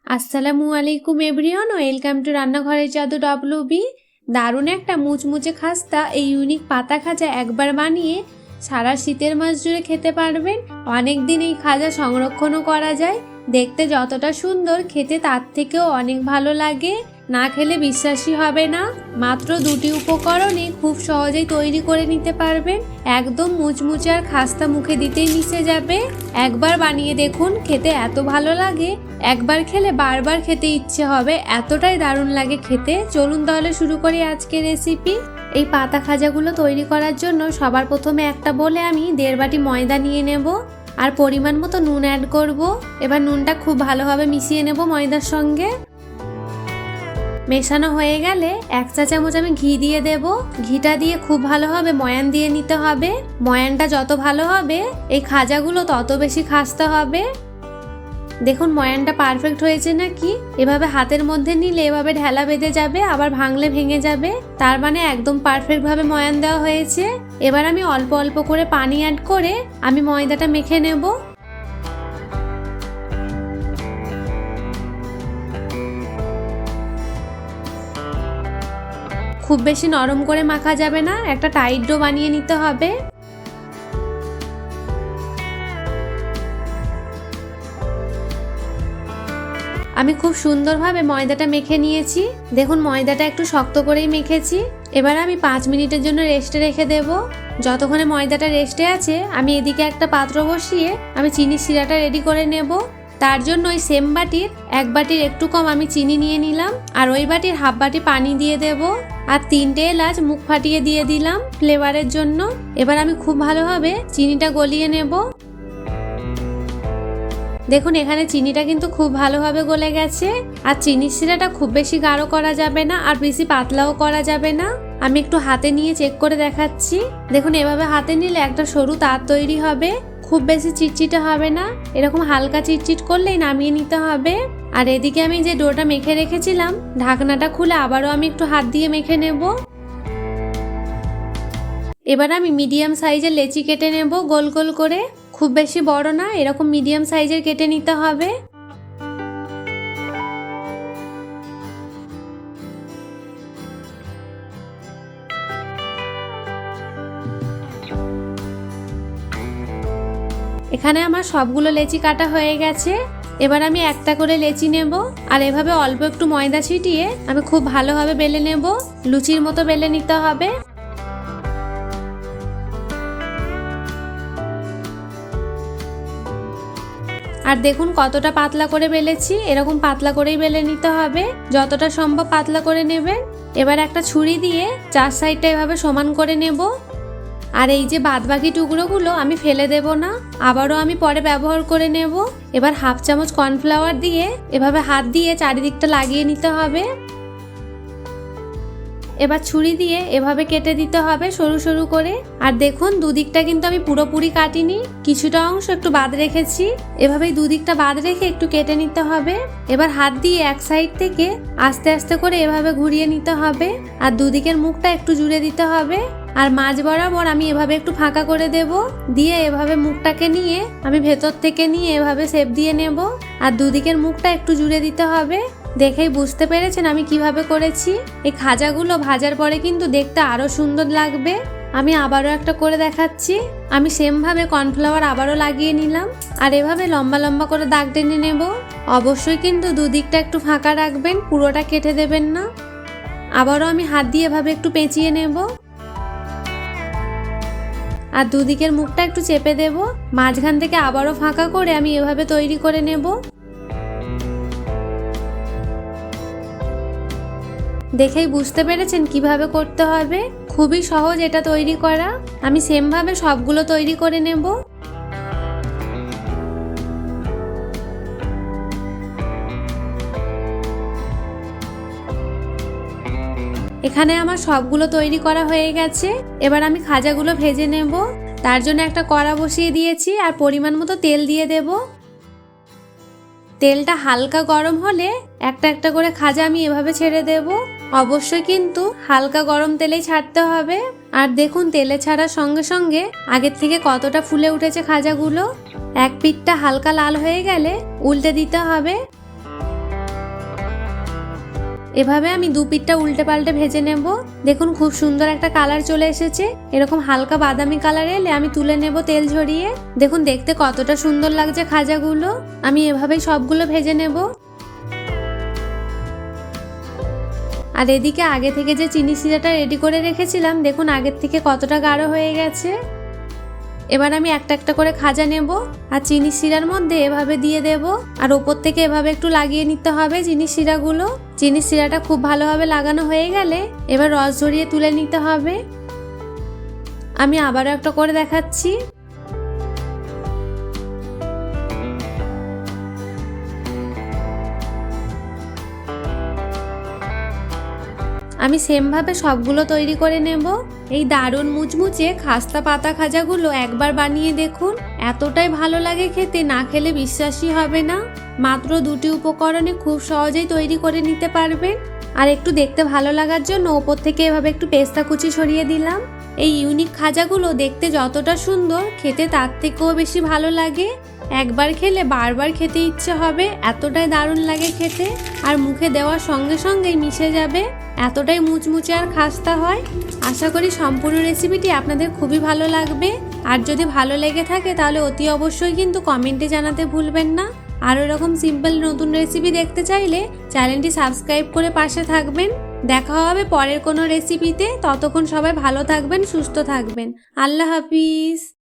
আসসালামু আলাইকুম everyone, welcome to রান্নাঘরের জাদু ডব্লিউবি। দারুণ একটা মুচমুচে খাস্তা এই ইউনিক পাতা খাজা একবার বানিয়ে সারা শীতের মাস জুড়ে খেতে পারবেন। অনেক দিন এই খাজা সংরক্ষণও করা যায়। দেখতে যতটা সুন্দর, খেতে তার থেকেও অনেক ভালো লাগে। না খেলে বিশ্বাসই হবে না। মাত্র দুটি উপকরণে খুব সহজেই তৈরি করে নিতে পারবেন। একদম মুচমুচে আর খাস্তা মুখে দিতেই মিশে যাবে। একবার বানিয়ে দেখুন, খেতে এত ভালো লাগে, একবার খেলে বারবার খেতে ইচ্ছে হবে, এতটাই দারুণ লাগে খেতে। চলুন তাহলে শুরু করি আজকের রেসিপি। এই পাতা খাজাগুলো তৈরি করার জন্য সবার প্রথমে একটা বলে আমি 1.5 বাটি ময়দা নিয়ে নেব আর পরিমাণ মতো নুন অ্যাড করব। এবার নুনটা খুব ভালোভাবে মিশিয়ে নেব ময়দার সঙ্গে। মেশানো হয়ে গেলে 1 চা চামচ আমি ঘি দিয়ে দেব। ঘিটা দিয়ে খুব ভালোভাবে ময়ান দিয়ে নিতে হবে। ময়ানটা যত ভালো হবে এই খাজাগুলো তত বেশি খাস্তা হবে। দেখুন ময়ানটা পারফেক্ট হয়েছে নাকি। এভাবে হাতের মধ্যে নিলে এভাবে ঢেলা বেঁধে যাবে, আবার ভাঙলে ভেঙে যাবে। তার মানে একদম পারফেক্ট ভাবে ময়ান দেওয়া হয়েছে। এবার আমি অল্প অল্প করে পানি অ্যাড করে আমি ময়দাটা মেখে নেব। খুব বেশি নরম করে মাখা যাবে না, একটা টাইট ডো বানিয়ে নিতে হবে। আমি খুব সুন্দরভাবে ময়দাটা মেখে নিয়েছি। দেখুন ময়দাটা একটু শক্ত করেই মেখেছি। এবার আমি 5 মিনিটের জন্য রেস্টে রেখে দেব। যতক্ষণে ময়দাটা রেস্টে আছে আমি এদিকে একটা পাত্র বসিয়ে আমি চিনির শিরাটা রেডি করে নেব। তার জন্য ওই সেম বাটির 1 বাটির একটু কম আমি চিনি নিয়ে নিলাম আর ওই বাটির হাফ বাটি পানি দিয়ে দেব আর 3টে এলাচ মুখ ফাটিয়ে দিয়ে দিলাম ফ্লেভারের জন্য। এবার আমি খুব ভালোভাবে চিনিটা গলিয়ে নেব। দেখুন এখানে চিনিটা কিন্তু খুব ভালোভাবে গলে গেছে। আর চিনির শিরাটা খুব বেশি গাঢ় করা যাবে না আর বেশি পাতলাও করা যাবে না। আমি একটু হাতে নিয়ে চেক করে দেখাচ্ছি। দেখুন এভাবে হাতে নিলে একটা সরু তার তৈরি হবে, খুব বেশি চিটচিটে হবে না। এরকম হালকা চিটচিট করলেই নামিয়ে নিতে হবে। আর এদিকে আমি যে ডোটা মেখে রেখেছিলাম ঢাকনাটা খুলে আবারও আমি একটু হাত দিয়ে মেখে নেব। এবার আমি মিডিয়াম সাইজের লেচি কেটে নেব গোল গোল করে। খুব বেশি বড় না, এরকম মিডিয়াম সাইজের কেটে নিতে হবে। এখানে আমার সবগুলো লেচি কাটা হয়ে গেছে। এবার আমি একটা করে লেচি নেব আর এভাবে অল্প একটু ময়দা ছিটিয়ে আমি খুব ভালোভাবে বেলে নেব। লুচির মতো বেলে নিতে হবে। আর দেখুন কতটা পাতলা করে বেলেছি, এরকম পাতলা করেই বেলে নিতে হবে, যতটা সম্ভব পাতলা করে নেবেন। এবার একটা ছুরি দিয়ে 4 সাইডটা এভাবে সমান করে নেব। আর এই যে বাদবাকি টুকরোগুলো আমি ফেলে দেব না, আবারও আমি পরে ব্যবহার করে নেব। এবার হাফ চামচ কর্নফ্লাওয়ার দিয়ে এভাবে হাত দিয়ে চারিদিকটা লাগিয়ে নিতে হবে। এবার ছুরি দিয়ে এভাবে কেটে দিতে হবে সরু সরু করে। আর দেখুন দুদিকটা কিন্তু আমি পুরোপুরি কাটিনি, কিছুটা অংশ একটু বাদ রেখেছি। এভাবেই দুদিকটা বাদ রেখে একটু কেটে নিতে হবে। এবার হাত দিয়ে এক সাইড থেকে আস্তে আস্তে করে এভাবে ঘুরিয়ে নিতে হবে আর দুদিকের মুখটা একটু জুড়ে দিতে হবে। আর মাঝ বরাবর আমি এভাবে একটু ফাঁকা করে দেব, দিয়ে এভাবে মুখটাকে নিয়ে আমি ভেতর থেকে নিয়ে এভাবে শেপ দিয়ে নেব আর দুদিকের মুখটা একটু জুড়ে দিতে হবে। দেখেই বুঝতে পেরেছেন আমি কিভাবে করেছি। এই খাজাগুলো ভাজার পরে কিন্তু দেখতে আরো সুন্দর লাগবে। আমি আবারও একটা করে দেখাচ্ছি। আমি সেম ভাবে কর্নফ্লাওয়ার আবারও লাগিয়ে নিলাম আর এভাবে লম্বা লম্বা করে দাগ টেনে নেব। অবশ্যই কিন্তু দুদিকটা একটু ফাঁকা রাখবেন, পুরোটা কেটে দেবেন না। আবারও আমি হাত দিয়ে এভাবে একটু পেঁচিয়ে নেব আর দুদিকের মুখটা একটু চেপে দেব। মাঝখান থেকে আবারও ফাঁকা করে আমি এভাবে তৈরি করে নেব। দেখেই বুঝতে পেরেছেন কিভাবে করতে হবে, খুবই সহজ এটা তৈরি করা। আমি সেম ভাবে সবগুলো তৈরি করে নেব। এখানে আমার সবগুলো তৈরি করা হয়ে গেছে। এবার আমি খাজাগুলো ভেজে নেব। তার জন্য একটা কড়া বসিয়ে দিয়েছি আর পরিমাণ মতো তেল দিয়ে দেব। তেলটা হালকা গরম হলে একটা একটা করে খাজা আমি এভাবে ছেড়ে দেব। অবশ্যই কিন্তু হালকা গরম তেলেই ছাড়তে হবে। আর দেখুন তেলে ছাড়ার সঙ্গে সঙ্গে আগের থেকে কতটা ফুলে উঠেছে খাজাগুলো। এক পিঠটা হালকা লাল হয়ে গেলে উল্টে দিতে হবে। এভাবে আমি দু পিঠটা উল্টে পাল্টে ভেজে নেব। দেখুন খুব সুন্দর একটা কালার চলে এসেছে। এরকম হালকা বাদামি কালার এলে আমি তুলে নেব তেল ঝরিয়ে। দেখুন দেখতে কতটা সুন্দর লাগছে খাজাগুলো। আমি এভাবেই সবগুলো ভেজে নেব। আর এদিকে আগে থেকে যে চিনি শিরাটা রেডি করে রেখেছিলাম, দেখুন আগের থেকে কতটা গাঢ় হয়ে গেছে। এবার আমি একটা একটা করে খাজা নেব আর চিনি শিরার মধ্যে এভাবে দিয়ে দেব। আর ওপর থেকে এভাবে একটু লাগিয়ে নিতে হবে চিনি শিরাগুলো। চিনি শিরাটা খুব ভালোভাবে লাগানো হয়ে গেলে এবার রস ঝরিয়ে তুলে নিতে হবে। আমি আবারও একটা করে দেখাচ্ছি। আমি সেমভাবে সবগুলো তৈরি করে নেব। এই দারুণ মুচমুচে খাস্তা পাতা খাজাগুলো একবার বানিয়ে দেখুন, এতটাই ভালো লাগে খেতে, না খেলে বিশ্বাসই হবে না। মাত্র দুটি উপকরণে খুব সহজেই তৈরি করে নিতে পারবেন। আর একটু দেখতে ভালো লাগার জন্য ওপর থেকে এভাবে একটু পেস্তা কুচি ছড়িয়ে দিলাম। এই ইউনিক খাজাগুলো দেখতে যতটা সুন্দর, খেতে তার থেকেও বেশি ভালো লাগে। একবার খেলে বারবার খেতে ইচ্ছে হবে, এতটাই দারুণ লাগে খেতে। আর মুখে দেওয়ার সঙ্গে সঙ্গেই মিশে যাবে, এতটাই মুচমুচে আর খাস্তা হয়। আশা করি সম্পূর্ণ রেসিপিটি আপনাদের খুবই ভালো লাগবে। আর যদি ভালো লেগে থাকে তাহলে অতি অবশ্যই কিন্তু কমেন্টে জানাতে ভুলবেন না। আর এরকম সিম্পল নতুন রেসিপি দেখতে চাইলে চ্যানেলটি সাবস্ক্রাইব করে পাশে থাকবেন। দেখা হবে পরের কোনো রেসিপিতে। ততক্ষণ সবাই ভালো থাকবেন, সুস্থ থাকবেন। আল্লাহ হাফিজ।